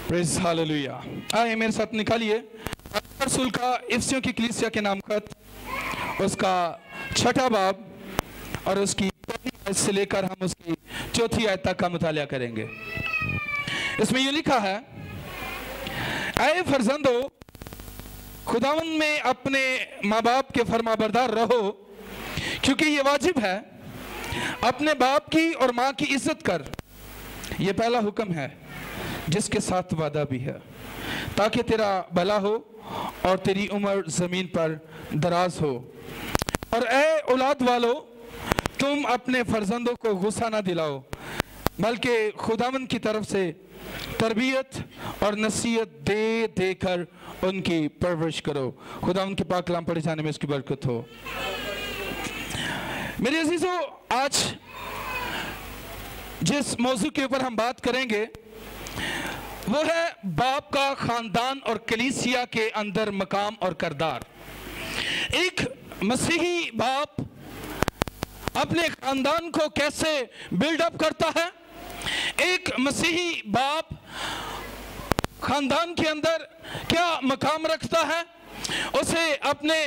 Praise hallelujah. आइए मेरे साथ निकालिए रसूल का इफिसियों की कलीसिया के नाम खत, उसका 6वां बाब और उसकी 1 आयत से लेकर हम उसकी 4 आयत तक का मुतालिया करेंगे। इसमें ये लिखा है, ऐ फर्जंदो, खुदावंद में अपने माँ बाप के फरमाबरदार रहो, क्योंकि ये वाजिब है। अपने बाप की और माँ की इज्जत कर, ये पहला हुक्म है जिसके साथ वादा भी है, ताकि तेरा भला हो और तेरी उम्र ज़मीन पर दराज हो। और ऐ औलाद वालो, तुम अपने फर्जंदों को गुस्सा ना दिलाओ, बल्कि खुदावंद की तरफ से तरबियत और नसीहत दे देकर उनकी परवरिश करो। खुदावंद के पाक कलाम पढ़े जाने में इसकी बरकत हो। मेरे अजीजों, आज जिस मौजू के ऊपर हम बात करेंगे वो है बाप का खानदान और कलीसिया के अंदर मकाम और किरदार। एक मसीही बाप अपने खानदान को कैसे बिल्डअप करता है, एक मसीही बाप खानदान के अंदर क्या मकाम रखता है, उसे अपने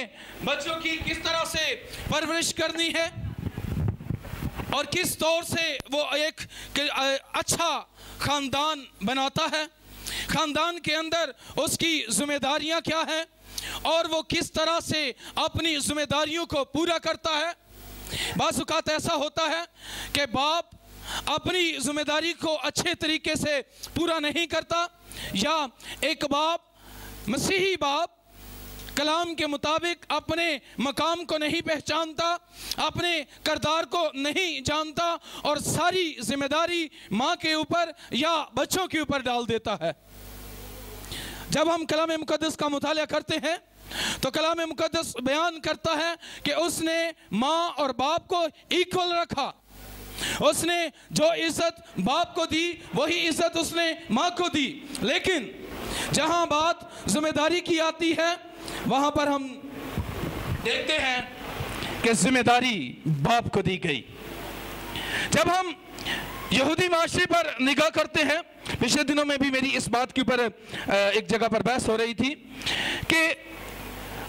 बच्चों की किस तरह से परवरिश करनी है और किस तौर से वो एक अच्छा खानदान बनाता है, खानदान के अंदर उसकी जिम्मेदारियां क्या हैं और वो किस तरह से अपनी जिम्मेदारियों को पूरा करता है। बाज़ औक़ात ऐसा होता है कि बाप अपनी जिम्मेदारी को अच्छे तरीके से पूरा नहीं करता, या एक बाप, मसीही बाप, कलाम के मुताबिक अपने मकाम को नहीं पहचानता, अपने किरदार को नहीं जानता और सारी जिम्मेदारी माँ के ऊपर या बच्चों के ऊपर डाल देता है। जब हम कलाम मुक़द्दस का मुतालिया करते हैं तो कलाम मुक़द्दस बयान करता है कि उसने माँ और बाप को इक्वल रखा। उसने जो इज्जत बाप को दी वही इज्जत उसने माँ को दी। लेकिन जहाँ बात जिम्मेदारी की आती है वहाँ पर हम देखते हैं कि जिम्मेदारी बाप को दी गई। जब हम यहूदी माशरे पर निगाह करते हैं, पिछले दिनों में भी मेरी इस बात के ऊपर एक जगह पर बहस हो रही थी कि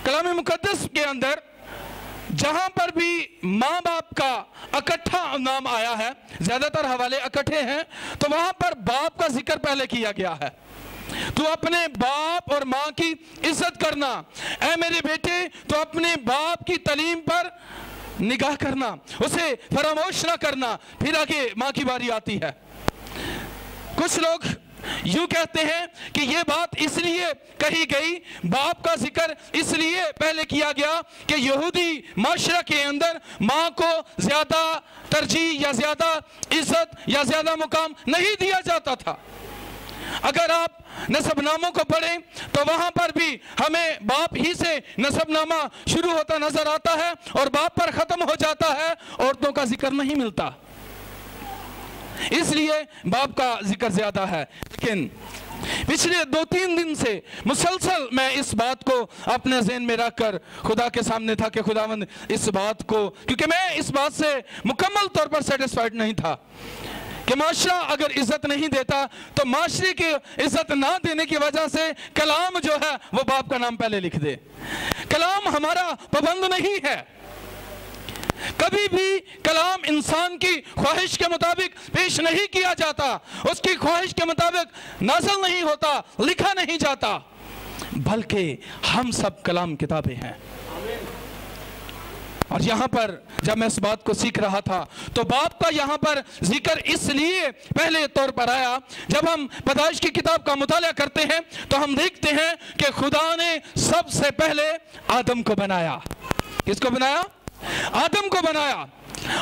कलाम मुक़द्दस के अंदर जहां पर भी माँ बाप का इकट्ठा नाम आया है, ज्यादातर हवाले इकट्ठे हैं, तो वहां पर बाप का जिक्र पहले किया गया है। तो अपने बाप और माँ की इज्जत करना, ऐ मेरे बेटे तो अपने बाप की तालीम पर निगाह करना, उसे फरामोश ना करना। फिर आगे माँ की बारी आती है। कुछ लोग यूं कहते हैं कि ये बात इसलिए कही गई, बाप का जिक्र इसलिए पहले किया गया कि यहूदी माशरा के अंदर माँ को ज्यादा तरजीह या ज्यादा इज्जत या ज्यादा मुकाम नहीं दिया जाता था। अगर आप नसबनामों को पढ़ें तो वहां पर भी हमें बाप ही से नसबनामा शुरू होता नजर आता है और बाप पर खत्म हो जाता है, औरतों का जिक्र नहीं मिलता, इसलिए बाप का जिक्र ज्यादा है। लेकिन पिछले 2-3 दिन से मुसलसल मैं इस बात को अपने ज़हन में रखकर खुदा के सामने था कि खुदावंद इस बात को, क्योंकि मैं इस बात से मुकम्मल तौर पर सेटिस्फाइड नहीं था कि माशरा अगर इज्जत नहीं देता तो माशरे की इज्जत ना देने की वजह से कलाम जो है वो बाप का नाम पहले लिख दे। कलाम हमारा पाबंद नहीं है, कभी भी कलाम इंसान की ख्वाहिश के मुताबिक पेश नहीं किया जाता, उसकी ख्वाहिश के मुताबिक नाज़िल नहीं होता, लिखा नहीं जाता, बल्कि हम सब कलाम किताबें हैं। और यहाँ पर जब मैं इस बात को सीख रहा था तो बाप का यहाँ पर जिक्र इसलिए पहले तौर पर आया। जब हम पैदाइश की किताब का मुतालिया करते हैं तो हम देखते हैं कि खुदा ने सबसे पहले आदम को बनाया। किसको बनाया? आदम को बनाया,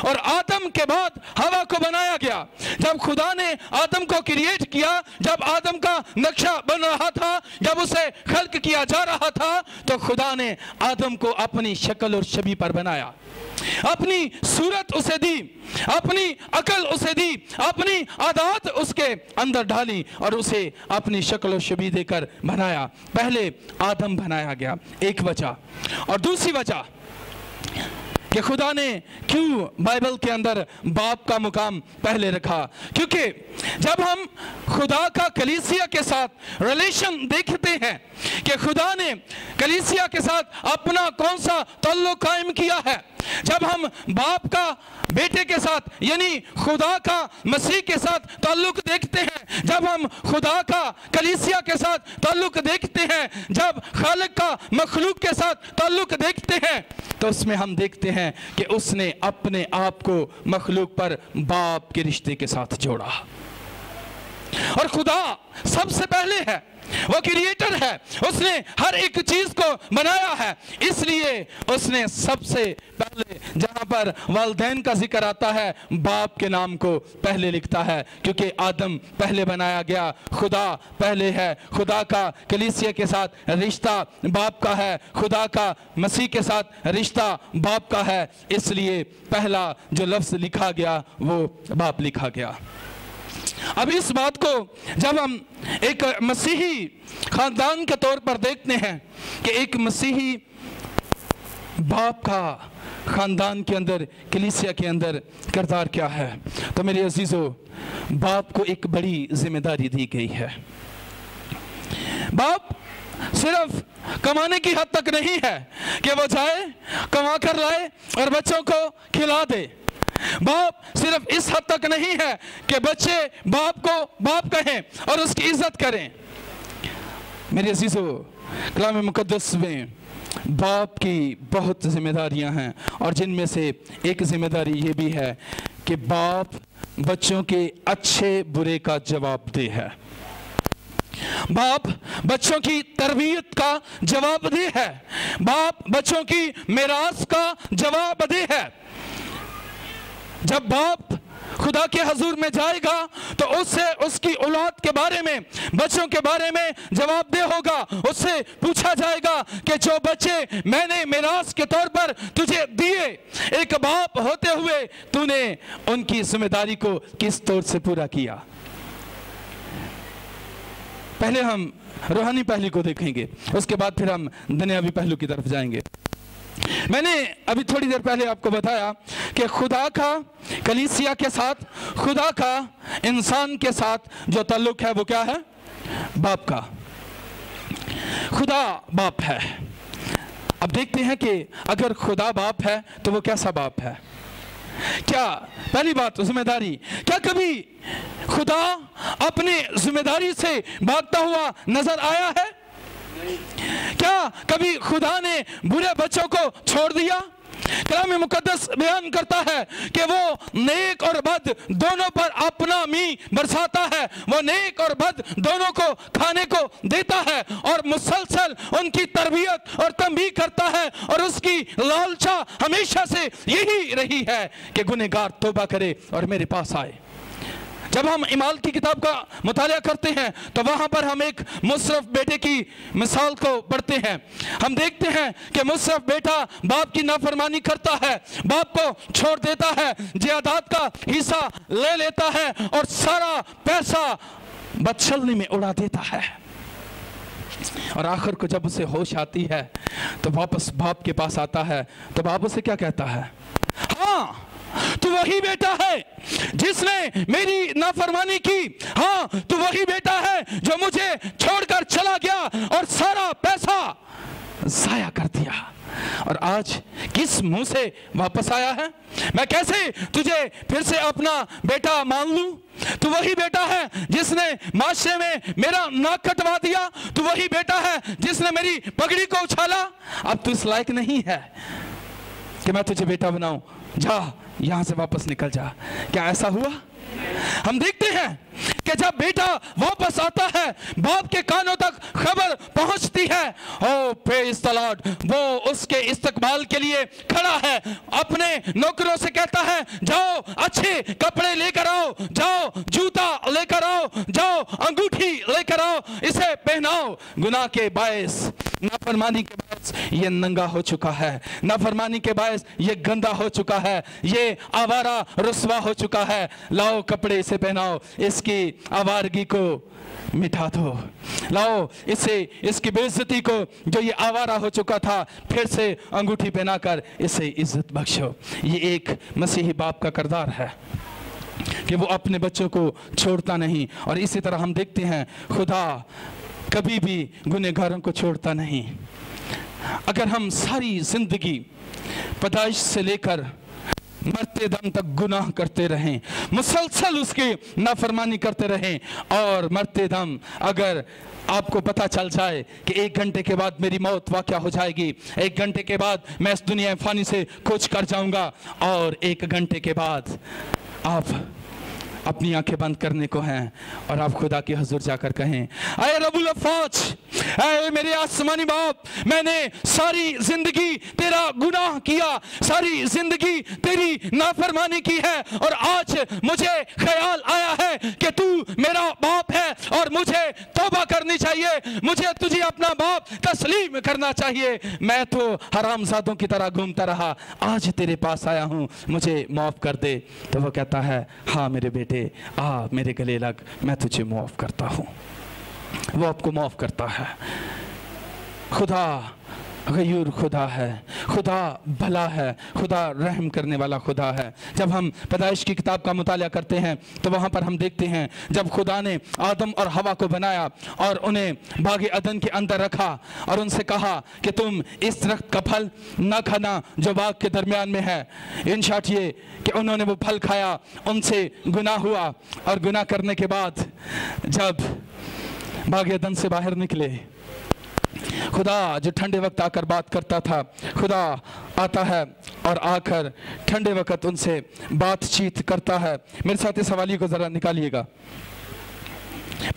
और आदम के बाद हवा को बनाया गया। जब खुदा ने आदम को क्रिएट किया, जब आदम का नक्शा बन रहा था, जब उसे खल्क किया जा रहा था, तो खुदा ने आदम को अपनी शक्ल और छवि पर बनाया, अपनी सूरत उसे दी, अपनी अकल उसे दी, अपनी आदत उसके अंदर डाली और उसे अपनी शक्ल और छवि देकर बनाया। पहले आदम बनाया गया, एक वजह। और दूसरी वजह کہ خدا نے کیوں بائبل کے اندر باپ کا مقام پہلے رکھا؟ کیونکہ جب ہم خدا کا کلیسیا کے ساتھ ریلیشن دیکھتے ہیں کہ خدا نے کلیسیا کے ساتھ اپنا کون سا تعلق قائم کیا ہے، جب ہم باپ کا بیٹے کے ساتھ یعنی خدا کا مسیح کے ساتھ تعلق دیکھتے ہیں، جب ہم خدا کا کلیسیا کے ساتھ تعلق دیکھتے ہیں، جب خالق کا مخلوق کے ساتھ تعلق دیکھتے ہیں، تو اس میں ہم دیکھتے ہیں کہ اس نے اپنے آپ کو مخلوق پر باپ کے رشتے کے ساتھ جوڑا۔ اور خدا سب سے پہلے ہے، وہ کریٹر ہے، اس نے ہر ایک چیز کو بنایا ہے، اس لیے اس نے سب سے پہلے جہاں پر والدین کا ذکر آتا ہے باپ کے نام کو پہلے لکھتا ہے، کیونکہ آدم پہلے بنایا گیا، خدا پہلے ہے، خدا کا کلیسیا کے ساتھ رشتہ باپ کا ہے، خدا کا مسیح کے ساتھ رشتہ باپ کا ہے، اس لیے پہلا جو لفظ لکھا گیا وہ باپ لکھا گیا۔ اب اس بات کو جب ہم ایک مسیحی خاندان کے طور پر دیکھتے ہیں کہ ایک مسیحی باپ کا خاندان کے اندر کلیسیا کے اندر کردار کیا ہے، تو میرے عزیزو، باپ کو ایک بڑی ذمہ داری دی گئی ہے۔ باپ صرف کمانے کی حد تک نہیں ہے کہ وہ جائے کما کر لائے اور بچوں کو کھلا دے۔ باپ صرف اس حد تک نہیں ہے کہ بچے باپ کو باپ کہیں اور اس کی عزت کریں۔ میرے عزیزو، کلام مقدس میں باپ کی بہت ذمہ داریاں ہیں، اور جن میں سے ایک ذمہ داری یہ بھی ہے کہ باپ بچوں کے اچھے برے کا جواب دہ ہے، باپ بچوں کی تربیت کا جواب دہ ہے، باپ بچوں کی میراث کا جواب دہ ہے۔ جب باپ خدا کے حضور میں جائے گا تو اس سے اس کی اولاد کے بارے میں، بچوں کے بارے میں جواب دہ ہوگا۔ اس سے پوچھا جائے گا کہ جو بچے میں نے میراث کے طور پر تجھے دیے، ایک باپ ہوتے ہوئے تو نے ان کی ذمہ داری کو کس طور سے پورا کیا۔ پہلے ہم روحانی پہلو کو دیکھیں گے، اس کے بعد پھر ہم دنیاوی پہلو کی طرف جائیں گے۔ میں نے ابھی تھوڑی دیر پہلے آپ کو بتایا کہ خدا کا کلیسیا کے ساتھ، خدا کا انسان کے ساتھ جو تعلق ہے وہ کیا ہے؟ باپ کا۔ خدا باپ ہے۔ اب دیکھتے ہیں کہ اگر خدا باپ ہے تو وہ کیسا باپ ہے؟ کیا پہلی بات ذمہ داری، کیا کبھی خدا اپنی ذمہ داری سے بھاگتا ہوا نظر آیا ہے؟ کیا کبھی خدا نے برے بچوں کو چھوڑ دیا؟ کلام مقدس بیان کرتا ہے کہ وہ نیک اور بد دونوں پر اپنا می برساتا ہے، وہ نیک اور بد دونوں کو کھانے کو دیتا ہے اور مسلسل ان کی تربیت اور تنبیہ کرتا ہے، اور اس کی لالچا ہمیشہ سے یہی رہی ہے کہ گنہگار توبہ کرے اور میرے پاس آئے۔ جب ہم اعمال کی کتاب کا مطالعہ کرتے ہیں تو وہاں پر ہم ایک مصرف بیٹے کی مثال کو پڑھتے ہیں۔ ہم دیکھتے ہیں کہ مصرف بیٹا باپ کی نافرمانی کرتا ہے، باپ کو چھوڑ دیتا ہے، جائیداد کا حصہ لے لیتا ہے اور سارا پیسہ بدچلنی میں اڑا دیتا ہے، اور آخر کو جب اسے ہوش آتی ہے تو واپس باپ کے پاس آتا ہے، تو باپ اسے کیا کہتا ہے؟ ہاں، تو وہی بیٹا ہے جس نے میری نافرمانی کی، ہاں تو وہی بیٹا ہے جو مجھے چھوڑ کر چلا گیا اور سارا پیسہ ضائع کر دیا، اور آج کس منہ سے واپس آیا ہے؟ میں کیسے تجھے پھر سے اپنا بیٹا مان لوں؟ تو وہی بیٹا ہے جس نے معاشرے میں میرا ناک کٹوا دیا، تو وہی بیٹا ہے جس نے میری پگڑی کو اچھالا، اب تو اس لائق نہیں ہے کہ میں تجھے بیٹا بناؤں، جا یہاں سے واپس نکل جا۔ کیا ایسا ہوا؟ ہم دیکھتے ہیں کہ جب بیٹا واپس آتا ہے، باپ کے کانوں تک خبر پہنچتی ہے، او پریز دی لارڈ، وہ اس کے استقبال کے لیے کھڑا ہے، اپنے نوکروں سے کہتا ہے جاؤ اچھے کپڑے لے کر آؤ، جاؤ جوتا لے کر آؤ، जाओ अंगूठी लेकर आओ, इसे पहनाओ। गुनाह के बायस, नाफरमानी के बायस ये नंगा हो चुका है, नाफरमानी के बायस ये गंदा हो चुका है, ये आवारा रुस्वा हो चुका है। लाओ कपड़े इसे पहनाओ, इसकी आवारगी को मिटा दो। लाओ इसे, इसकी बेइज्जती को, जो ये आवारा हो चुका था, फिर से अंगूठी पहनाकर इसे इज्जत बख्शो। ये एक मसीही बाप का किरदार है कि वो अपने बच्चों को छोड़ता नहीं। और इसी तरह हम देखते हैं खुदा कभी भी गुनहगारों को छोड़ता नहीं। अगर हम सारी जिंदगी पैदाइश से लेकर मरते दम तक गुनाह करते रहें, मुसलसल उसकी नाफरमानी करते रहें, और मरते दम अगर आपको पता चल जाए कि 1 घंटे के बाद मेरी मौत वाक़या हो जाएगी, 1 घंटे के बाद मैं इस दुनिया फ़ानी से कूच कर जाऊंगा, और 1 घंटे के बाद आप अपनी आंखें बंद करने को हैं और आप खुदा के हुजूर जाकर कहें, ऐ रब्बुल अफ़वाज, ऐ मेरे आसमानी बाप, मैंने सारी जिंदगी तेरा गुनाह किया, सारी जिंदगी तेरी नाफरमानी की है, और आज मुझे ख्याल आया है कि तू मेरा बाप है और मुझे तौबा करनी चाहिए, मुझे तुझे अपना बाप तस्लीम करना चाहिए। मैं तो हरामजादों की तरह घूमता रहा, आज तेरे पास आया हूँ, मुझे माफ़ कर दे। तो वो कहता है, हाँ मेरे बेटे, आ मेरे गले लग, मैं तुझे माफ़ करता हूँ। वो आपको माफ़ करता है। खुदा गयूर खुदा है, खुदा भला है, खुदा रहम करने वाला खुदा है। जब हम पैदाइश की किताब का मुताला करते हैं तो वहाँ पर हम देखते हैं जब खुदा ने आदम और हवा को बनाया और उन्हें बाग़ अदन के अंदर रखा और उनसे कहा कि तुम इस दरख्त का फल ना खाना जो बाग के दरमियान में है। इन शॉर्ट ये कि उन्होंने वो फल खाया, उनसे गुनाह हुआ, और गुनाह करने के बाद जब बाग़ अदन से बाहर निकले, खुदा जो ठंडे वक्त आकर बात करता था, खुदा आता है और आकर ठंडे वक्त उनसे बातचीत करता है। मेरे साथ इस हवाले को ज़रा निकालिएगा,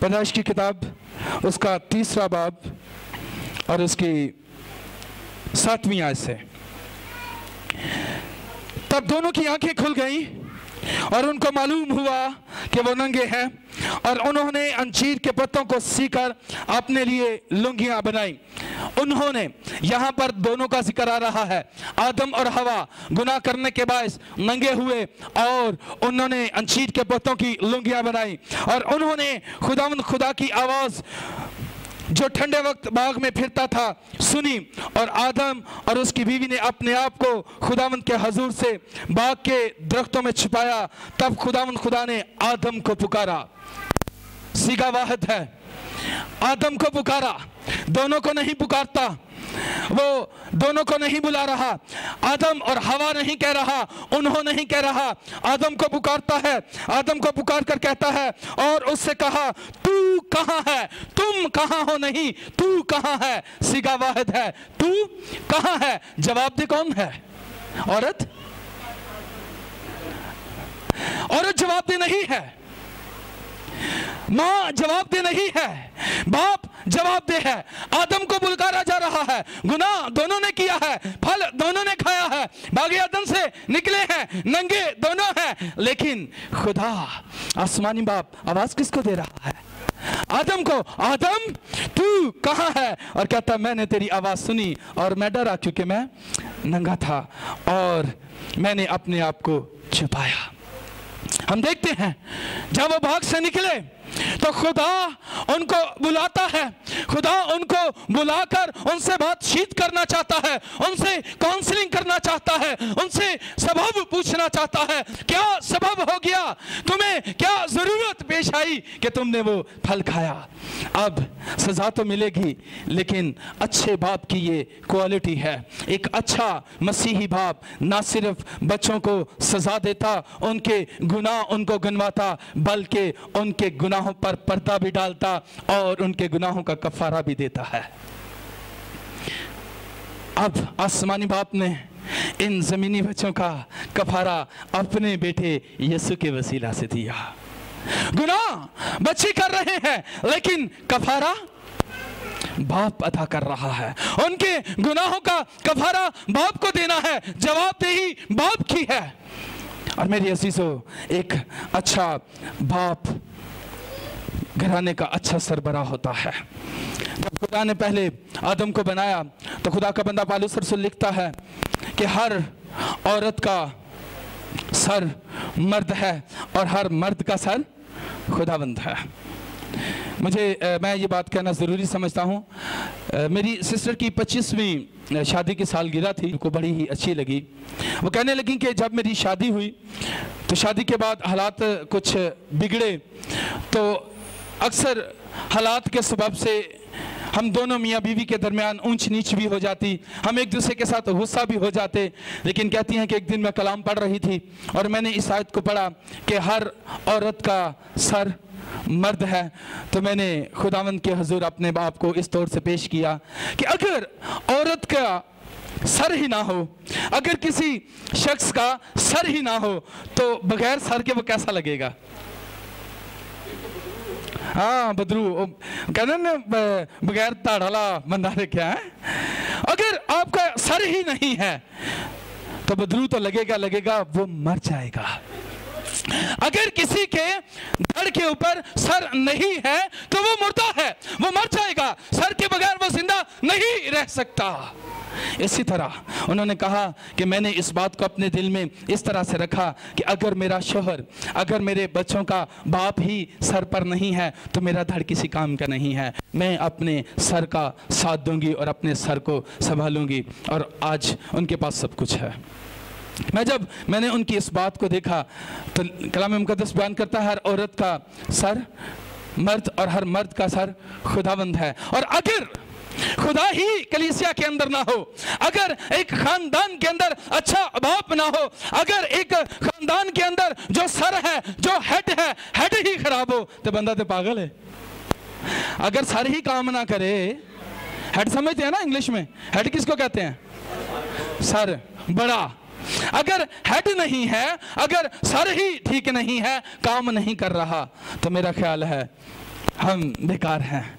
पैदाइश की किताब उसका 3 बाब और उसकी 7वीं आयत से। तब दोनों की आंखें खुल गईं और उनको मालूम हुआ कि वो नंगे हैं, और उन्होंने अंजीर के पत्तों को सीकर अपने लिए लुंगियां बनाई। उन्होंने, यहाँ पर दोनों का जिक्र आ रहा है, आदम और हवा गुनाह करने के बायस नंगे हुए और उन्होंने अंजीर के पत्तों की लुंगियां बनाई, और उन्होंने खुदा की आवाज़ जो ठंडे वक्त बाग में फिरता था सुनी, और आदम और उसकी बीवी ने अपने आप को खुदावंद के हजूर से बाग के दरख्तों में छिपाया। तब खुदा ने आदम को पुकारा, सीगा वाहिद है, आदम को पुकारा, दोनों को नहीं पुकारता, वो दोनों को नहीं बुला रहा, आदम और हवा नहीं कह रहा, उन्होंने नहीं कह रहा, आदम को पुकारता है। आदम को पुकार कर कहता है और उससे कहा, तू कहाँ है, तुम कहाँ हो, नहीं तू कहाँ है, सीगा वाहिद है, तू कहाँ है। जवाब दे कौन है? औरत जवाब दे नहीं है, माँ जवाब दे नहीं है, बाप जवाब दे है। आदम को पुकारा जा रहा है, गुनाह दोनों ने किया है, फल दोनों ने खाया है, बाग़ अदन से निकले हैं, नंगे दोनों हैं, लेकिन खुदा आसमानी बाप आवाज किसको दे रहा है? आदम को, आदम तू कहाँ है? और कहता मैंने तेरी आवाज सुनी और मैं डरा क्योंकि मैं नंगा था और मैंने अपने आप को छुपाया। हम देखते हैं जब वो बाग से निकले तो खुदा उनको बुलाता है, खुदा उनको बुलाकर उनसे बातचीत करना चाहता है, उनसे काउंसलिंग करना चाहता है, उनसे सबब पूछना चाहता है, क्या सबब हो गया, तुम्हें क्या जरूरत पेश आई कि तुमने वो फल खाया। अब सजा तो मिलेगी, लेकिन अच्छे बाप की ये क्वालिटी है। एक अच्छा मसीही बाप ना सिर्फ बच्चों को सजा देता, उनके गुनाह उनको गिनवाता, बल्कि उनके गुनाहों पर पर्दा भी डालता और उनके गुनाहों का कफारा भी देता है। अब आसमानी बाप ने इन जमीनी बच्चों का कफारा अपने बेटे यीशु के वसीला से दिया। गुनाह बच्चे कर रहे हैं, लेकिन कफारा बाप अदा कर रहा है। उनके गुनाहों का कफारा बाप को देना है, जवाबदेही बाप की है। और मेरी अजीजों, एक अच्छा बाप घराने का अच्छा सरबराह होता है। जब खुदा ने पहले आदम को बनाया तो खुदा का बंदा पौलुस रसूल लिखता है कि हर औरत का सर मर्द है और हर मर्द का सर खुदावंद है। मैं ये बात कहना ज़रूरी समझता हूँ। मेरी सिस्टर की 25वीं शादी की सालगिरह थी, उनको बड़ी ही अच्छी लगी। वो कहने लगी कि जब मेरी शादी हुई तो शादी के बाद हालात कुछ बिगड़े, तो अक्सर हालात के सबब से हम दोनों मियाँ बीवी के दरमियान ऊंच नीच भी हो जाती, हम एक दूसरे के साथ गुस्सा भी हो जाते। लेकिन कहती हैं कि एक दिन मैं कलाम पढ़ रही थी और मैंने इस आयत को पढ़ा कि हर औरत का सर मर्द है, तो मैंने खुदावंद के हुजूर अपने बाप को इस तौर से पेश किया कि अगर औरत का सर ही ना हो, अगर किसी शख्स का सर ही ना हो, तो बगैर सर के वो कैसा लगेगा? हाँ, बदरू कहते ना बगैर ताड़ाला बंदा देखा है। अगर आपका सर ही नहीं है तो बदरू तो लगेगा वो मर जाएगा। अगर किसी के धड़ के ऊपर सर नहीं है तो वो मुर्दा है, वो मर जाएगा। सर के बगैर वो जिंदा नहीं रह सकता। इसी तरह उन्होंने कहा कि मैंने इस बात को अपने दिल में इस तरह से रखा कि अगर मेरा शोहर, अगर मेरे बच्चों का बाप ही सर पर नहीं है तो मेरा धड़ किसी काम का नहीं है। मैं अपने सर का साथ दूंगी और अपने सर को संभालूंगी, और आज उनके पास सब कुछ है। जब मैंने उनकी इस बात को देखा तो कलाम मुकद्दस बयान करता है हर औरत का सर मर्द और हर मर्द का सर खुदावंद है। और अगर खुदा ही कलीसिया के अंदर ना हो, अगर एक खानदान के अंदर अच्छा बाप ना हो, अगर एक खानदान के अंदर जो सर है, जो हेड है, हेड ही खराब हो, तो बंदा तो पागल है। अगर सर ही काम ना करे, हेड समझते हैं ना इंग्लिश में, हेड किसको कहते हैं? सर, बड़ा। अगर हेड नहीं है, अगर सर ही ठीक नहीं है, काम नहीं कर रहा, तो मेरा ख्याल है हम बेकार हैं।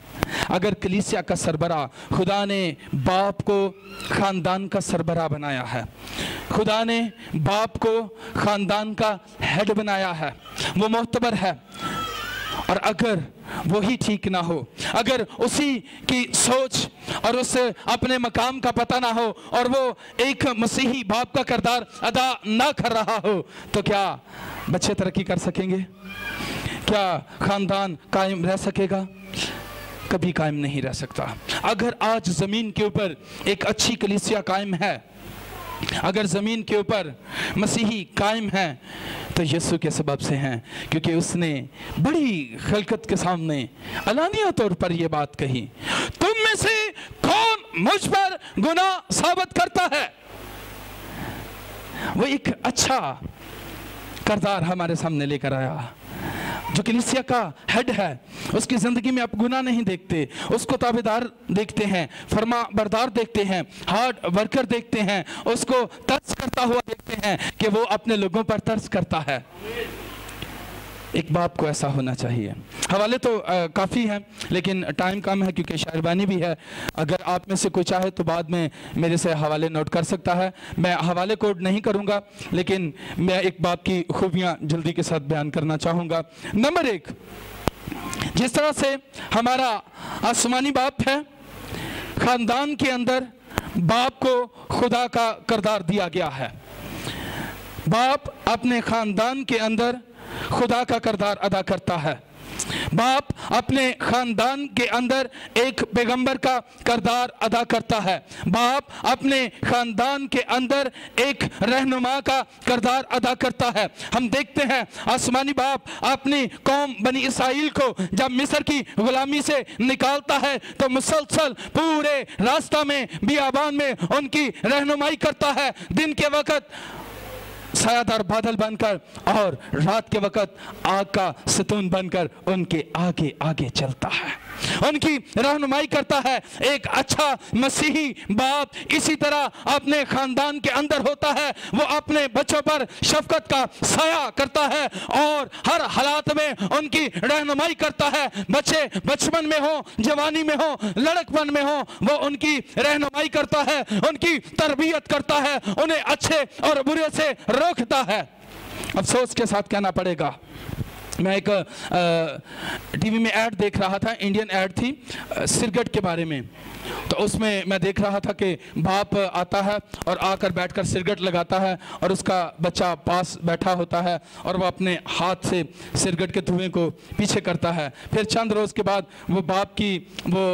अगर कलीसिया का सरबरा, खुदा ने बाप को खानदान का सरबरा बनाया है, खुदा ने बाप को खानदान का हेड बनाया है, वो मोहतबर है, और अगर वही ठीक ना हो, अगर उसी की सोच और उसे अपने मकाम का पता ना हो और वो एक मसीही बाप का किरदार अदा ना कर रहा हो, तो क्या बच्चे तरक्की कर सकेंगे? क्या खानदान कायम रह सकेगा? कभी कायम नहीं रह सकता। अगर आज ज़मीन के ऊपर एक अच्छी कलीसिया कायम है, अगर ज़मीन के ऊपर मसीही कायम है, तो यीशु के सबब से हैं, क्योंकि उसने बड़ी खलकत के सामने अलानिया तौर पर यह बात कही, तुम में से कौन मुझ पर गुनाह साबित करता है? वो एक अच्छा किरदार हमारे सामने लेकर आया। जो कलीसिया का हेड है, उसकी ज़िंदगी में आप गुनाह नहीं देखते, उसको ताबेदार देखते हैं, फरमा बरदार देखते हैं, हार्ड वर्कर देखते हैं, उसको तर्स करता हुआ देखते हैं कि वो अपने लोगों पर तर्स करता है। एक बाप को ऐसा होना चाहिए। हवाले तो काफ़ी हैं, लेकिन टाइम कम है क्योंकि शायरबानी भी है। अगर आप में से कोई चाहे तो बाद में मेरे से हवाले नोट कर सकता है। मैं हवाले कोड नहीं करूँगा, लेकिन मैं एक बाप की खूबियाँ जल्दी के साथ बयान करना चाहूँगा। नंबर 1, जिस तरह से हमारा आसमानी बाप है, ख़ानदान के अंदर बाप को खुदा का किरदार दिया गया है। बाप अपने ख़ानदान के अंदर खुदा का किरदार अदा करता है। बाप अपने खानदान के अंदर एक पैगंबर का किरदार अदा करता है। बाप अपने खानदान के अंदर एक रहनुमा का किरदार अदा करता है। हम देखते हैं आसमानी बाप अपनी कौम बनी इसराइल को जब मिस्र की गुलामी से निकालता है तो मुसलसल पूरे रास्ता में, बियाबान में उनकी रहनुमाई करता है। दिन के वक़्त सायादार बादल बनकर और रात के वक़्त आग का सतून बनकर उनके आगे आगे चलता है, उनकी रहनुमाई करता है। एक अच्छा मसीही बाप इसी तरह अपने खानदान के अंदर होता है। वो अपने बच्चों पर शफकत का साया करता है और हर हालात में उनकी रहनुमाई करता है। बच्चे बचपन में हो, जवानी में हो, लड़कपन में हो, वो उनकी रहनुमाई करता है, उनकी तरबियत करता है, उन्हें अच्छे और बुरे से रोकता है। अफसोस के साथ कहना पड़ेगा मैं एक टीवी में ऐड देख रहा था, इंडियन ऐड थी सिगरेट के बारे में। तो उसमें मैं देख रहा था कि बाप आता है और आकर बैठकर सिगरेट लगाता है और उसका बच्चा पास बैठा होता है और वो अपने हाथ से सिगरेट के धुएं को पीछे करता है। फिर चंद रोज़ के बाद वो बाप की वो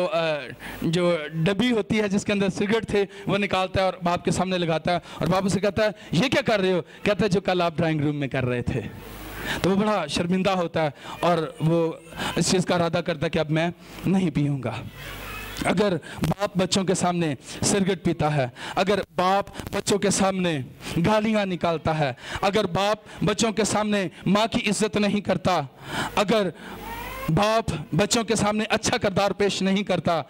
जो डब्बी होती है जिसके अंदर सिगरेट थे वो निकालता है और बाप के सामने लगाता है और बाप उसे कहता है, ये क्या कर रहे हो? कहता है, जो कल आप ड्राइंग रूम में कर रहे थे। तो वो बड़ा शर्मिंदा होता है और वो इस चीज़ का इरादा करता है कि अब मैं नहीं पीऊँगा। अगर बाप बच्चों के सामने सिगरेट पीता है, अगर बाप बच्चों के सामने गालियाँ निकालता है, अगर बाप बच्चों के सामने माँ की इज्जत नहीं करता, अगर बाप बच्चों के सामने अच्छा किरदार पेश नहीं करता,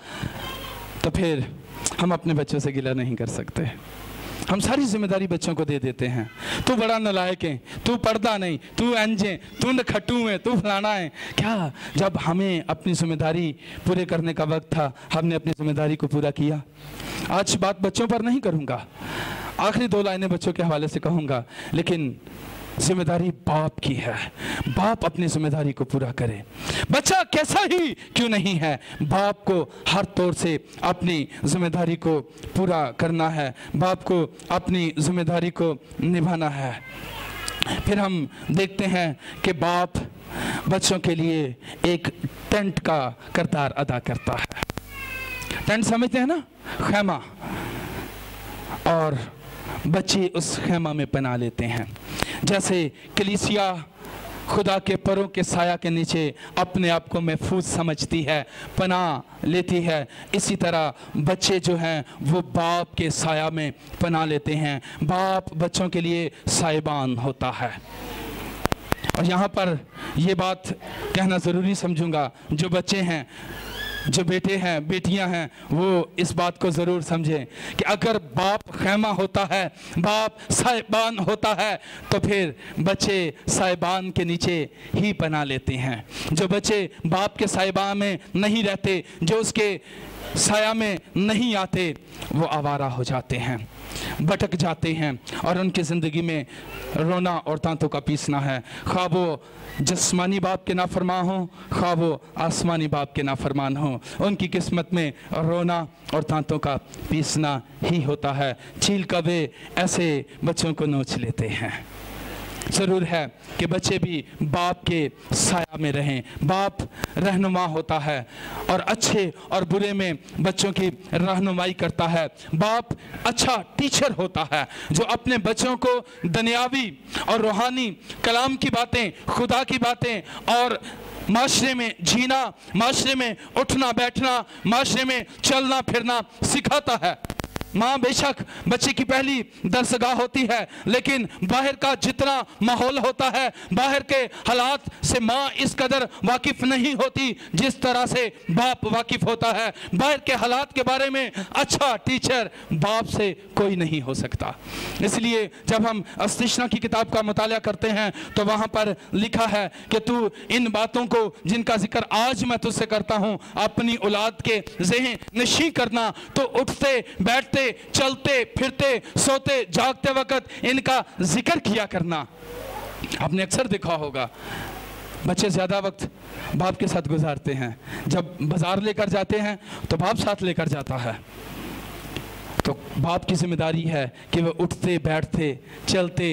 तो फिर हम अपने बच्चों से गिला नहीं कर सकते। हम सारी जिम्मेदारी बच्चों को दे देते हैं। तू बड़ा नालायक है, तू पढ़ता नहीं, तू अंजे, तू नखट्टू है, तू फलाना है। क्या जब हमें अपनी जिम्मेदारी पूरे करने का वक्त था, हमने अपनी जिम्मेदारी को पूरा किया? आज बात बच्चों पर नहीं करूँगा, आखिरी 2 लाइनें बच्चों के हवाले से कहूँगा, लेकिन जिम्मेदारी बाप की है। बाप अपनी जिम्मेदारी को पूरा करे। बच्चा कैसा ही क्यों नहीं है, बाप को हर तौर से अपनी जिम्मेदारी को पूरा करना है, बाप को अपनी जिम्मेदारी को निभाना है। फिर हम देखते हैं कि बाप बच्चों के लिए एक टेंट का किरदार अदा करता है। टेंट समझते हैं ना, खैमा, और बच्चे उस खैमा में पनाह लेते हैं। जैसे कलीसिया खुदा के परों के साया के नीचे अपने आप को महफूज समझती है, पनाह लेती है, इसी तरह बच्चे जो हैं वो बाप के साया में पनाह लेते हैं। बाप बच्चों के लिए साहिबान होता है। और यहाँ पर ये बात कहना ज़रूरी समझूंगा, जो बच्चे हैं, जो बेटे हैं, बेटियां हैं, वो इस बात को ज़रूर समझें कि अगर बाप खैमा होता है, बाप साहिबान होता है, तो फिर बच्चे साहिबान के नीचे ही पनाह लेते हैं। जो बच्चे बाप के साहिबान में नहीं रहते, जो उसके साया में नहीं आते, वो आवारा हो जाते हैं, भटक जाते हैं और उनकी ज़िंदगी में रोना और दांतों का पीसना है। ख्वाह वो जिस्मानी बाप के नाफरमान हो, ख्वाह वो आसमानी बाप के नाफरमान हो, उनकी किस्मत में रोना और दांतों का पीसना ही होता है। चील कौवे ऐसे बच्चों को नोच लेते हैं। ज़रूर है कि बच्चे भी बाप के साया में रहें। बाप रहनुमा होता है और अच्छे और बुरे में बच्चों की रहनुमाई करता है। बाप अच्छा टीचर होता है जो अपने बच्चों को दुनियावी और रूहानी कलाम की बातें, खुदा की बातें और माशरे में जीना, माशरे में उठना बैठना, माशरे में चलना फिरना सिखाता है। माँ बेशक बच्चे की पहली दरसगाह होती है, लेकिन बाहर का जितना माहौल होता है, बाहर के हालात से माँ इस कदर वाकिफ नहीं होती जिस तरह से बाप वाकिफ होता है। बाहर के हालात के बारे में अच्छा टीचर बाप से कोई नहीं हो सकता। इसलिए जब हम अस्तिशना की किताब का मुताला करते हैं तो वहाँ पर लिखा है कि तू इन बातों को जिनका जिक्र आज मैं तुझसे करता हूँ अपनी औलाद के ज़हन नशीं करना, तो उठते बैठते चलते फिरते सोते जागते वक्त इनका जिक्र किया करना। आपने अक्सर देखा होगा बच्चे ज़्यादा वक्त बाप के साथ गुजारते हैं। जब बाजार लेकर जाते हैं तो बाप साथ लेकर जाता है। तो बाप की जिम्मेदारी है कि वह उठते बैठते चलते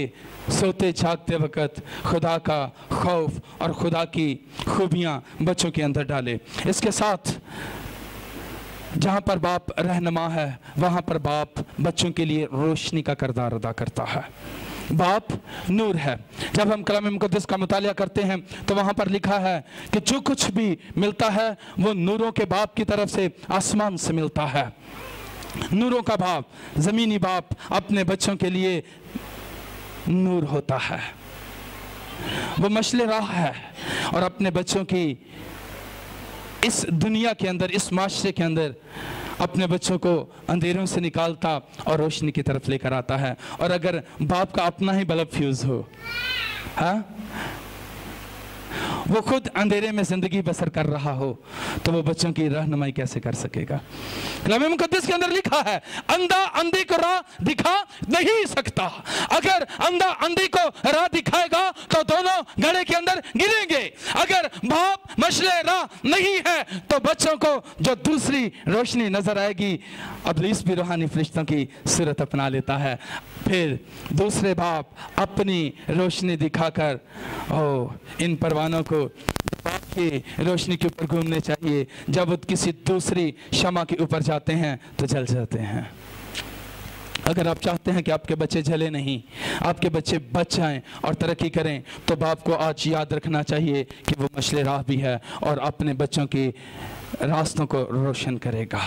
सोते जागते वक्त खुदा का खौफ और खुदा की खूबियाँ बच्चों के अंदर डाले। इसके साथ जहाँ पर बाप रहनुमा है वहाँ पर बाप बच्चों के लिए रोशनी का किरदार अदा करता है। बाप नूर है। जब हम कलाम मुक़द्दस का मुतालिया करते हैं तो वहाँ पर लिखा है कि जो कुछ भी मिलता है वो नूरों के बाप की तरफ से आसमान से मिलता है। नूरों का बाप, ज़मीनी बाप अपने बच्चों के लिए नूर होता है। वो मशले राह है और अपने बच्चों की इस दुनिया के अंदर, इस माशरे के अंदर अपने बच्चों को अंधेरों से निकालता और रोशनी की तरफ लेकर आता है। और अगर बाप का अपना ही बल्ब फ्यूज हो, हाँ, वो खुद अंधेरे में ज़िंदगी बसर कर रहा हो तो वो बच्चों की रहनुमाई कैसे कर सकेगा? कलाम मुकद्दस के अंदर लिखा है, अंधा अंधे को राह दिखा नहीं सकता। अगर अंधा अंधे को राह दिखाएगा तो दोनों गड्ढे के अंदर गिरेंगे। अगर बाप मशले राह नहीं है तो बच्चों को जो दूसरी रोशनी नजर आएगी, इब्लीस भी रूहानी फरिश्तों की सूरत अपना लेता है। फिर दूसरे बाप अपनी रोशनी दिखाकर इन परवानों को बाप की रोशनी के ऊपर घूमने चाहिए। जब वो किसी दूसरी शमा के ऊपर जाते हैं तो जल जाते हैं। अगर आप चाहते हैं कि आपके बच्चे जले नहीं, आपके बच्चे बच जाएं और तरक्की करें, तो बाप को आज याद रखना चाहिए कि वो मशले राह भी है और अपने बच्चों के रास्तों को रोशन करेगा।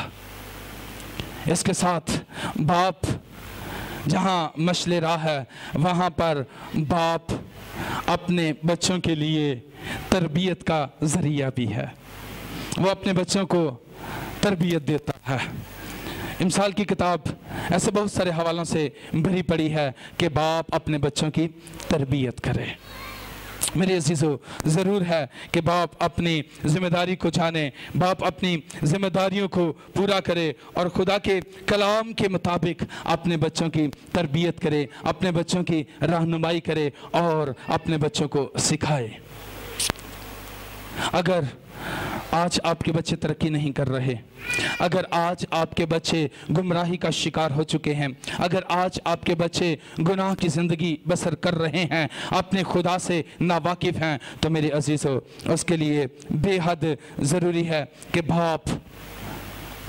इसके साथ बाप जहाँ मशले राह है वहाँ पर बाप अपने बच्चों के लिए तरबियत का ज़रिया भी है। वो अपने बच्चों को तरबियत देता है। इमसाल की किताब ऐसे बहुत सारे हवालों से भरी पड़ी है कि बाप अपने बच्चों की तरबियत करे। मेरे अजीज़ों, ज़रूर है कि बाप अपनी ज़िम्मेदारी को जाने, बाप अपनी ज़िम्मेदारियों को पूरा करे और खुदा के कलाम के मुताबिक अपने बच्चों की तरबियत करे, अपने बच्चों की रहनुमाई करे और अपने बच्चों को सिखाए। अगर आज आपके बच्चे तरक्की नहीं कर रहे, अगर आज आपके बच्चे गुमराही का शिकार हो चुके हैं, अगर आज आपके बच्चे गुनाह की ज़िंदगी बसर कर रहे हैं, अपने खुदा से नावाकिफ़ हैं, तो मेरे अजीज़ों, उसके लिए बेहद ज़रूरी है कि बाप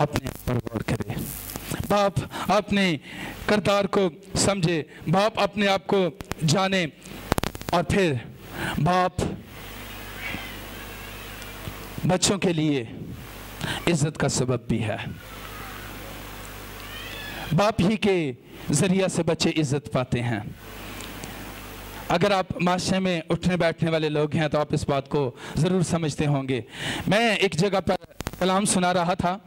अपने पर गौर करे, बाप अपने किरदार को समझे, बाप अपने आप को जाने और फिर बाप बच्चों के लिए इज्जत का सबब भी है। बाप ही के ज़रिया से बच्चे इज्जत पाते हैं। अगर आप माशरे में उठने बैठने वाले लोग हैं तो आप इस बात को ज़रूर समझते होंगे। मैं एक जगह पर कलाम सुना रहा था,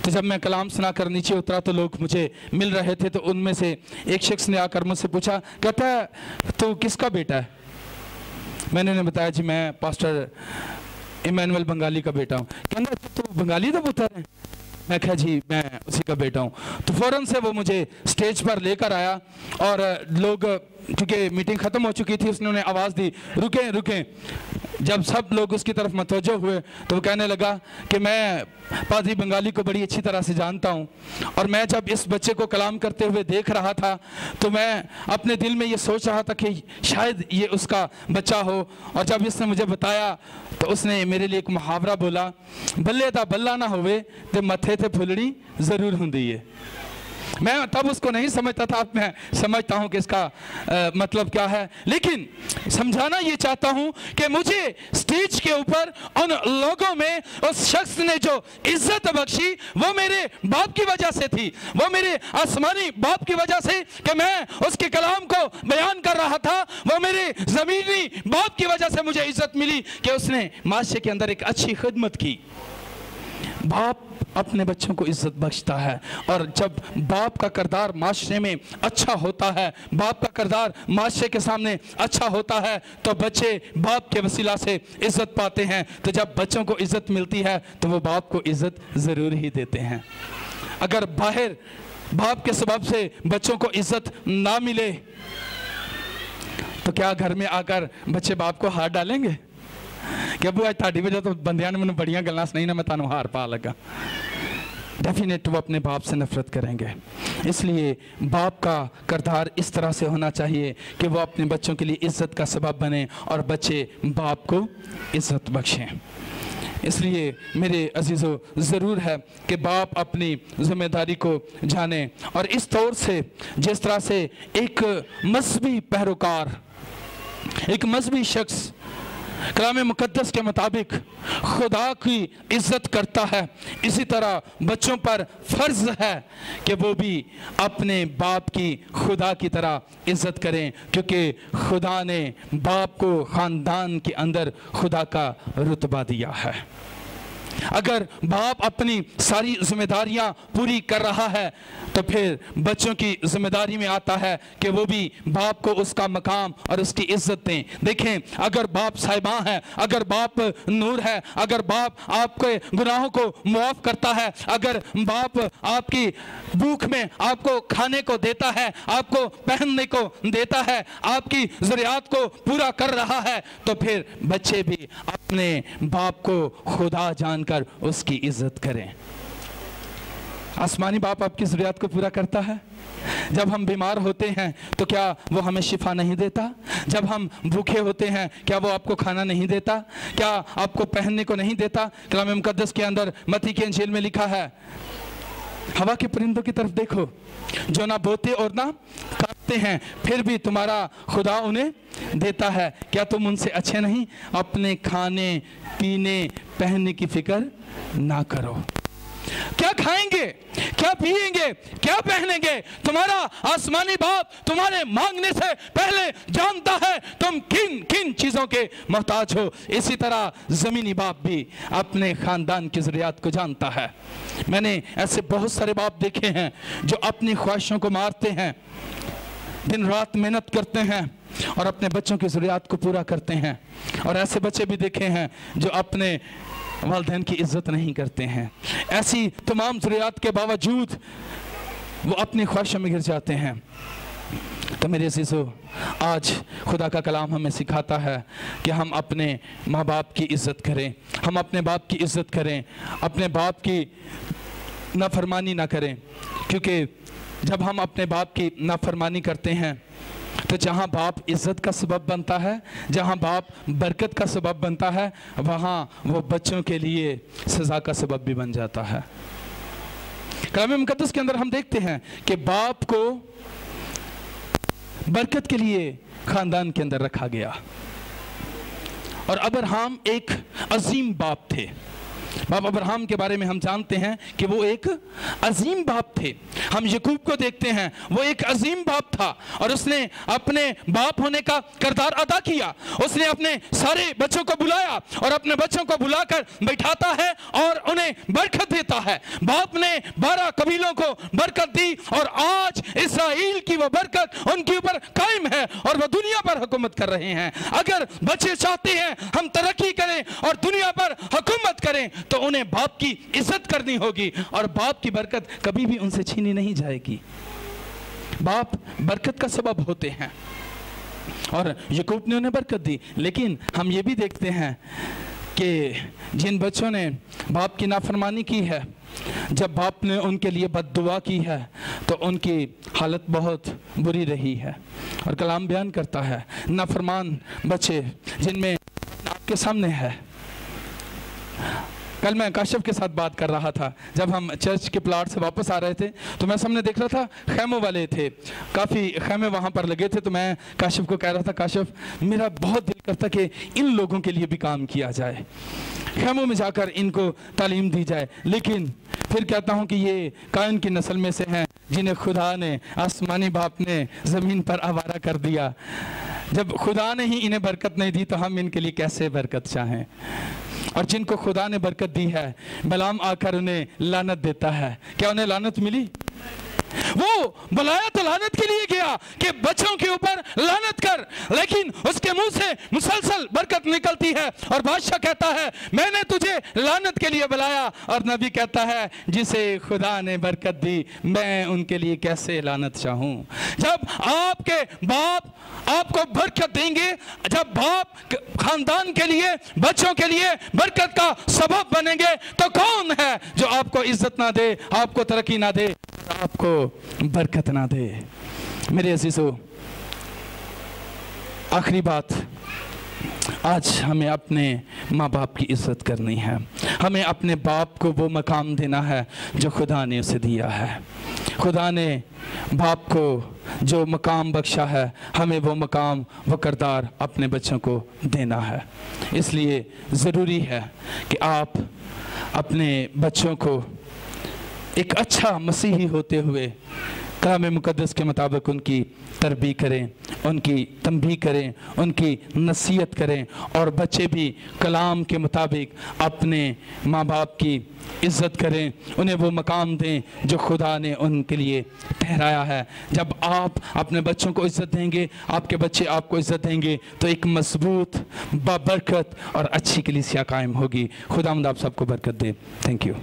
तो जब मैं कलाम सुना कर नीचे उतरा तो लोग मुझे मिल रहे थे, तो उनमें से एक शख्स ने आकर मुझसे पूछा, कहता है तो किसका बेटा है? मैंने उन्हें बताया, जी मैं पास्टर इमैनुअल बंगाली का बेटा हूँ। कहना तो बंगाली तो पुत्र है? मैं कहा जी मैं उसी का बेटा हूँ। तो फ़ौरन से वो मुझे स्टेज पर लेकर आया और लोग, क्योंकि मीटिंग ख़त्म हो चुकी थी, उसने उन्हें आवाज़ दी, रुकें रुकें। जब सब लोग उसकी तरफ मतवज्जो हुए तो वो कहने लगा कि मैं पादरी बंगाली को बड़ी अच्छी तरह से जानता हूँ, और मैं जब इस बच्चे को कलाम करते हुए देख रहा था तो मैं अपने दिल में ये सोच रहा था कि शायद ये उसका बच्चा हो। और जब इसने मुझे बताया तो उसने मेरे लिए एक मुहावरा बोला, बल्ले दा बल्ला ना होवे ते मथे ते फुलड़ी ज़रूर हुंदी है। मैं तब उसको नहीं समझता था, अब मैं समझता हूँ कि इसका मतलब क्या है। लेकिन समझाना ये चाहता हूँ कि मुझे स्टेज के ऊपर उन लोगों में उस शख्स ने जो इज्जत बख्शी वो मेरे बाप की वजह से थी, वो मेरे आसमानी बाप की वजह से कि मैं उसके कलाम को बयान कर रहा था, वो मेरे ज़मीनी बाप की वजह से मुझे इज्जत मिली कि उसने माशरे के अंदर एक अच्छी खिदमत की। बाप अपने बच्चों को इज्जत बख्शता है, और जब बाप का किरदार माशरे में अच्छा होता है, बाप का किरदार माशरे के सामने अच्छा होता है, तो बच्चे बाप के वसीला से इज्जत पाते हैं। तो जब बच्चों को इज्जत मिलती है तो वो बाप को इज्जत ज़रूर ही देते हैं। अगर बाहर बाप के सबब से बच्चों को इज्जत ना मिले तो क्या घर में आकर बच्चे बाप को हाथ डालेंगे कि अबू आज ताड़ी वजह तो बंदियां ने मैंने बड़ियां गल्लां सुनाई मैं तानू हार पा लगा? डेफिनेट वो अपने बाप से नफरत करेंगे। इसलिए बाप का किरदार इस तरह से होना चाहिए कि वो अपने बच्चों के लिए इज्जत का सबब बने और बच्चे बाप को इज्जत बख्शें। इसलिए मेरे अजीज़ों, ज़रूर है कि बाप अपनी ज़िम्मेदारी को जाने, और इस तौर से जिस तरह से एक मजहबी पैरोकार, एक मजहबी शख्स कलाम मुकद्दस के मुताबिक खुदा की इज़्ज़त करता है, इसी तरह बच्चों पर फ़र्ज़ है कि वो भी अपने बाप की खुदा की तरह इज़्ज़त करें, क्योंकि खुदा ने बाप को ख़ानदान के अंदर खुदा का रुतबा दिया है। अगर बाप अपनी सारी जिम्मेदारियां पूरी कर रहा है तो फिर बच्चों की जिम्मेदारी में आता है कि वो भी बाप को उसका मकाम और उसकी इज्जत दें। देखें, अगर बाप साहिबां है, अगर बाप नूर है, अगर बाप आपके गुनाहों को मुआफ करता है, अगर बाप आपकी भूख में आपको खाने को देता है, आपको पहनने को देता है, आपकी ज़रूरियात को पूरा कर रहा है, तो फिर बच्चे भी अपने बाप को खुदा जानकर उसकी इज्जत करें। आसमानी बाप आपकी ज़रूरियात को पूरा करता है। जब हम बीमार होते हैं तो क्या वो हमें शिफा नहीं देता? जब हम भूखे होते हैं क्या वो आपको खाना नहीं देता? क्या आपको पहनने को नहीं देता? कलाम मुकद्दस के अंदर मत्ती की इंजील में लिखा है, हवा के परिंदों की तरफ देखो, जो ना बोते और ना काटते हैं, फिर भी तुम्हारा खुदा उन्हें देता है। क्या तुम उनसे अच्छे नहीं? अपने खाने पीने पहनने की फिक्र ना करो। क्या खाएंगे, क्या पिएंगे, क्या पहनेंगे, तुम्हारा आसमानी बाप तुम्हारे मांगने से पहले जानता है तुम किन किन चीजों के मोहताज हो। इसी तरह जमीनी बाप भी अपने खानदान की ज़रूरियात को जानता है। मैंने ऐसे बहुत सारे बाप देखे हैं जो अपनी ख्वाहिशों को मारते हैं, दिन रात मेहनत करते हैं और अपने बच्चों की ज़रूरियात को पूरा करते हैं। और ऐसे बच्चे भी देखे हैं जो अपने वालिदैन की इज्जत नहीं करते हैं। ऐसी तमाम ज़रूरियात के बावजूद वो अपनी ख्वाहिशों में गिर जाते हैं। तो मेरे अज़ीज़ों, आज खुदा का कलाम हमें सिखाता है कि हम अपने माँ बाप की इज़्ज़त करें, हम अपने बाप की इज़्ज़त करें, अपने बाप की नाफरमानी ना करें। क्योंकि जब हम अपने बाप की नाफरमानी करते हैं तो जहाँ बाप इज़्ज़त का सबब बनता है, जहाँ बाप बरकत का सबब बनता है, वहाँ वो बच्चों के लिए सज़ा का सबब भी बन जाता है। कलाम मुकद्दस के अंदर हम देखते हैं कि बाप को बरकत के लिए ख़ानदान के अंदर रखा गया। और अब्राहम एक अजीम बाप थे। बाप अब्राहम के बारे में हम जानते हैं कि वो एक अजीम बाप थे। हम याकूब को देखते हैं, वो एक अजीम बाप था और उसने अपने बाप होने का किरदार अदा किया। उसने अपने सारे बच्चों को बुलाया और अपने बच्चों को बुलाकर बैठाता है और उन्हें बरकत देता है। बाप ने 12 कबीलों को बरकत दी और आज इस्राएल की वो बरकत उनके ऊपर कायम है और वो दुनिया पर हुकूमत कर रहे हैं। अगर बच्चे चाहते हैं हम तरक्की करें और दुनिया पर हुकूमत करें तो उन्हें बाप की इज्जत करनी होगी और बाप की बरकत कभी भी उनसे छीनी नहीं जाएगी। बाप बरकत का सबब होते हैं और याकूब ने उन्हें बरकत दी। लेकिन हम ये भी देखते हैं कि जिन बच्चों ने बाप की नाफरमानी की है, जब बाप ने उनके लिए बद्दुआ की है तो उनकी हालत बहुत बुरी रही है। और कलाम बयान करता है नाफरमान बच्चे जिनमें आपके सामने है। कल मैं काशिफ के साथ बात कर रहा था, जब हम चर्च के प्लाट से वापस आ रहे थे तो मैं सामने देख रहा था खैमों वाले थे, काफ़ी खैमे वहाँ पर लगे थे। तो मैं काशिफ को कह रहा था, काशिफ मेरा बहुत दिल करता कि इन लोगों के लिए भी काम किया जाए, खैमों में जाकर इनको तालीम दी जाए। लेकिन फिर कहता हूँ कि ये कायन की नस्ल में से हैं जिन्हें खुदा ने, आसमानी बाप ने ज़मीन पर आवारा कर दिया। जब खुदा ने ही इन्हें बरकत नहीं दी तो हम इनके लिए कैसे बरकत चाहें। और जिनको खुदा ने बरकत दी है, बलाम आकर उन्हें लानत देता है। क्या उन्हें लानत मिली? वो बुलाया तो लानत के लिए गया कि बच्चों के ऊपर लानत कर, लेकिन उसके मुंह से मुसलसल बरकत निकलती है और बादशाह कहता है मैंने तुझे लानत के लिए बुलाया। और नबी कहता है जिसे खुदा ने बरकत दी मैं उनके लिए कैसे लानत चाहूं। जब आपके बाप आपको बरकत देंगे, जब बाप खानदान के लिए, बच्चों के लिए बरकत का सबब बनेंगे, तो कौन है जो आपको इज्जत ना दे, आपको तरक्की ना दे, आपको बरकत ना दे। मेरे अजीजों, आखिरी बात, आज हमें अपने माँ बाप की इज्जत करनी है। हमें अपने बाप को वो मकाम देना है जो खुदा ने उसे दिया है। खुदा ने बाप को जो मकाम बख्शा है, हमें वो मकाम, वो किरदार अपने बच्चों को देना है। इसलिए ज़रूरी है कि आप अपने बच्चों को एक अच्छा मसीही होते हुए कलाम मुक़द्दस के मुताबिक उनकी तरबियत करें, उनकी तंबीह करें, उनकी नसीहत करें, और बच्चे भी कलाम के मुताबिक अपने माँ बाप की इज़्ज़त करें, उन्हें वो मकाम दें जो खुदा ने उनके लिए ठहराया है। जब आप अपने बच्चों को इज़्ज़त देंगे, आपके बच्चे आपको इज़्ज़त देंगे, तो एक मजबूत, बाबरकत और अच्छी कलीसिया कायम होगी। खुदावंद आप सबको बरकत दे। Thank you.